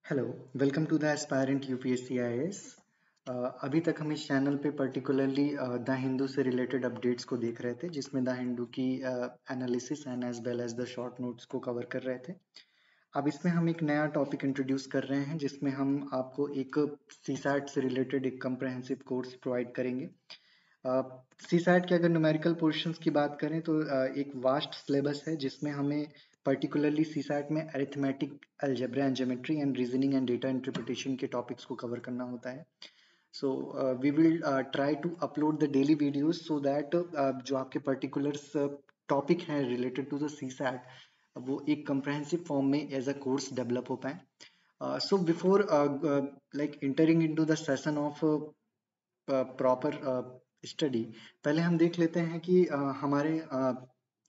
Hello, welcome to the aspirant UPSC IAS. अभी तक हम इस चैनल पे पर्टिकुलरली द हिंदू से रिलेटेड अपडेट्स को देख रहे थे, जिसमें द हिंदू की analysis and as well as the short notes को कवर कर रहे थे। अब इसमें हम एक नया टॉपिक इंट्रोड्यूस कर रहे हैं, जिसमें हम आपको एक सीसैट से रिलेटेड एक कम्प्रहेंसिव कोर्स प्रोवाइड करेंगे। सीसैट के अगर न्यूमेरिकल पोर्शंस की बात करें तो एक वास्ट सिलेबस है, जिसमें हमें पर्टिकुलरली सीसैट में arithmetic, algebra and geometry and reasoning and data interpretation के टॉपिक्स को कवर करना होता है। So we will try to upload the daily videos so that जो आपके पर्टिकुलर टॉपिक हैं रिलेटेड टू द सीसैट, वो एक कम्प्रहेंसिव फॉर्म में एज अ कोर्स डेवलप हो पाए। So before like entering into the session of proper study, पहले हम देख लेते हैं कि हमारे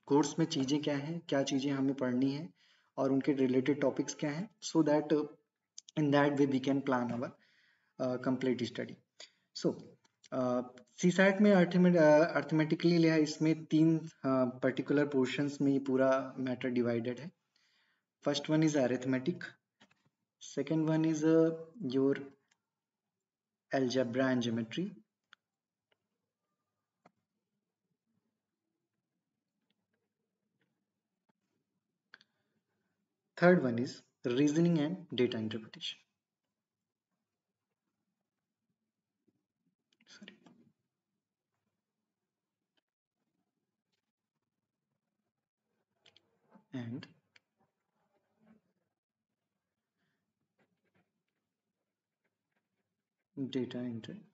कोर्स में चीज़ें क्या हैं, क्या चीज़ें हमें पढ़नी है और उनके रिलेटेड टॉपिक्स क्या हैं, so that in that way we can plan our complete study. So CSAT में अर्थमेटिकली लिया है, इसमें तीन पर्टिकुलर पोर्शंस में ये पूरा मैटर डिवाइडेड है। First one is arithmetic, second one is your algebra and geometry, third one is reasoning and data interpretation. Sorry. And data interpretation.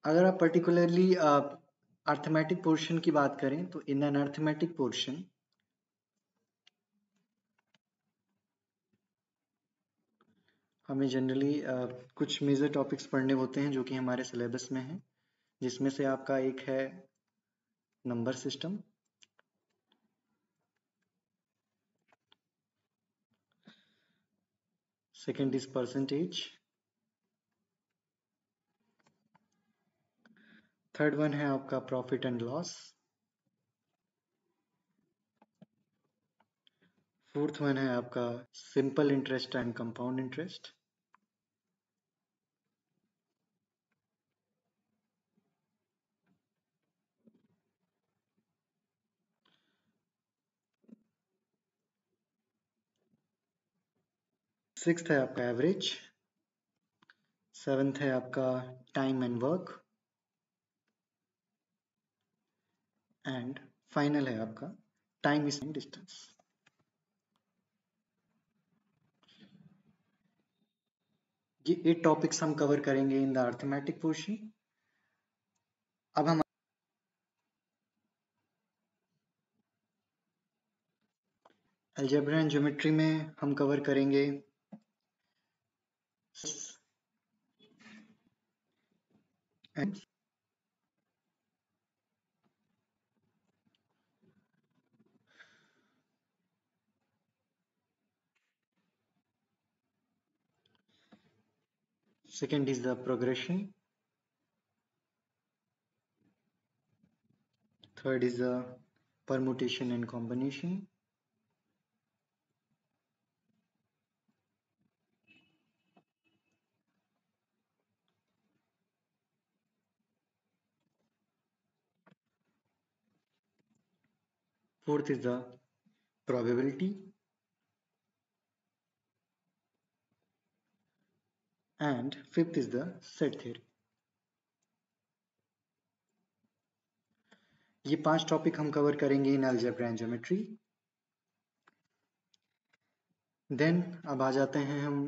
अगर आप पर्टिकुलरली अर्थमेटिक पोर्शन की बात करें तो इन एन अर्थमेटिक पोर्शन हमें generally कुछ major topics पढ़ने होते हैं जो कि हमारे सिलेबस में हैं, जिसमें से आपका एक है number system, second is percentage, third one है आपका profit and loss, fourth one है आपका simple interest and compound interest, sixth है आपका एवरेज, सेवेंथ है आपका time and work, and final है आपका टाइम इज डिस्टेंस। ये 8 टॉपिक्स हम कवर करेंगे इन द अर्थमेटिक पोर्शन। अब हम अलजेब्रा एंड ज्योमेट्री में हम कवर करेंगे and second is the progression, third is the permutation and combination, fourth is the probability, and fifth is the set theory। ये 5 topic हम cover करेंगे इन algebra and geometry. Then अब आ जाते हैं हम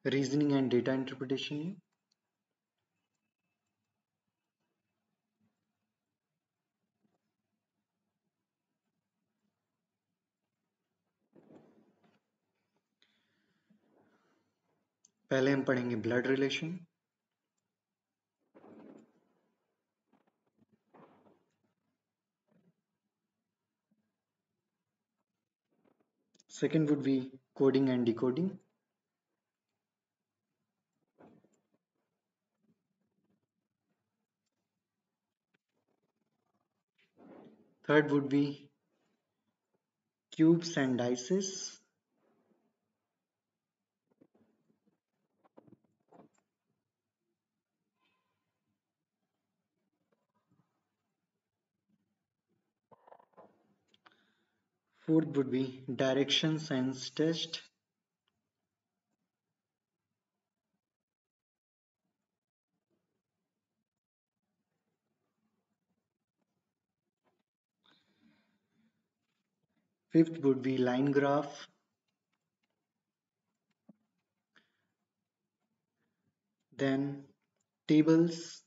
रीजनिंग एंड डेटा इंटरप्रिटेशन में। पहले हम पढ़ेंगे blood relation, second would be coding and decoding, Third would be cubes and dices. Fourth would be direction sense test. Fifth would be line graph. Then tables,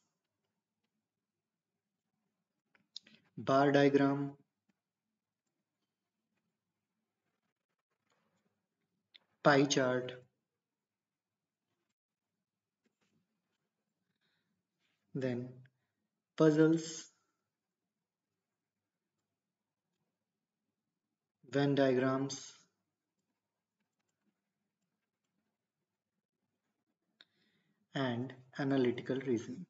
bar diagram, pie chart, then puzzles, Venn diagrams, and analytical reasoning.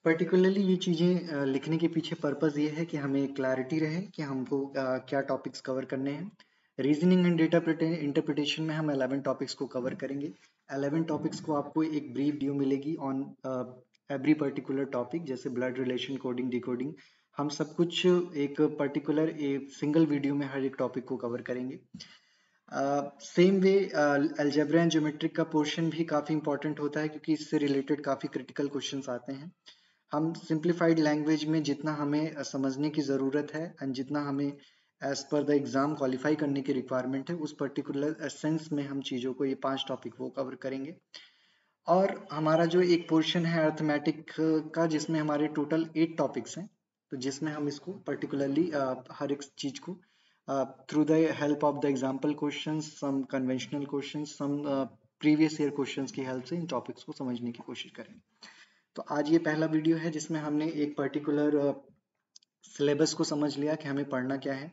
Particularly ये चीज़ें लिखने के पीछे purpose ये है कि हमें clarity रहे कि हमको क्या टॉपिक्स कवर करने हैं। रीजनिंग एंड डेटा इंटरप्रिटेशन में हम 11 टॉपिक्स को कवर करेंगे। 11 टॉपिक्स को आपको एक ब्रीफ ड्यू मिलेगी ऑन एवरी पर्टिकुलर टॉपिक, जैसे ब्लड रिलेशन, कोडिंग, डिकोडिंग। हम सब कुछ एक पर्टिकुलर एक सिंगल वीडियो में हर एक टॉपिक को कवर करेंगे। Same way algebra and geometric का पोर्शन भी काफ़ी इंपॉर्टेंट होता है, क्योंकि इससे रिलेटेड काफ़ी क्रिटिकल क्वेश्चंस आते हैं। हम सिंप्लीफाइड लैंग्वेज में जितना हमें समझने की ज़रूरत है एंड जितना हमें as per the exam qualify करने की रिक्वायरमेंट है, उस पर्टिकुलर सेंस में हम चीज़ों को, ये 5 टॉपिक वो कवर करेंगे। और हमारा जो एक पोर्शन है अर्थमेटिक का, जिसमें हमारे टोटल 8 टॉपिक्स हैं, तो जिसमें हम इसको पर्टिकुलरली हर एक चीज़ को through the help of the example question, some conventional question, some previous year question की हेल्प से इन टॉपिक्स को समझने की कोशिश करेंगे। तो आज ये पहला वीडियो है जिसमें हमने एक पर्टिकुलर सिलेबस को समझ लिया कि हमें पढ़ना क्या है।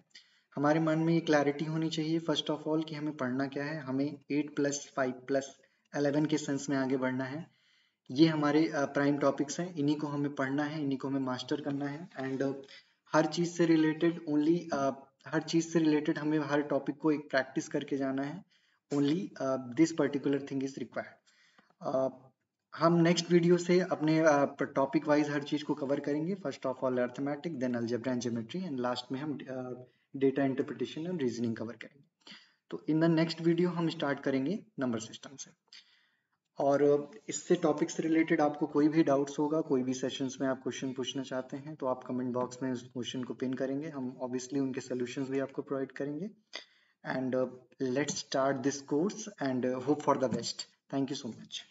हमारे मन में ये क्लैरिटी होनी चाहिए फर्स्ट ऑफ ऑल कि हमें पढ़ना क्या है। हमें 8+5+11 के सेंस में आगे बढ़ना है। ये हमारे प्राइम टॉपिक्स हैं, इन्हीं को हमें पढ़ना है, इन्हीं को हमें मास्टर करना है। एंड हर चीज़ से रिलेटेड ओनली हर चीज़ से रिलेटेड हमें हर टॉपिक को एक प्रैक्टिस करके जाना है। Only this particular thing is required. हम नेक्स्ट वीडियो से अपने टॉपिक वाइज हर चीज़ को कवर करेंगे। First of all arithmetic, then algebra and geometry, and last में हम data interpretation and reasoning cover करेंगे। तो इन द नेक्स्ट वीडियो हम स्टार्ट करेंगे नंबर सिस्टम से। और इससे टॉपिक से रिलेटेड आपको कोई भी डाउट्स होगा, कोई भी सेशंस में आप क्वेश्चन पूछना चाहते हैं, तो आप कमेंट बॉक्स में उस क्वेश्चन को पिन करेंगे। हम ऑब्वियसली उनके सोल्यूशंस भी आपको प्रोवाइड करेंगे। And let's start this course and hope for the best. Thank you so much.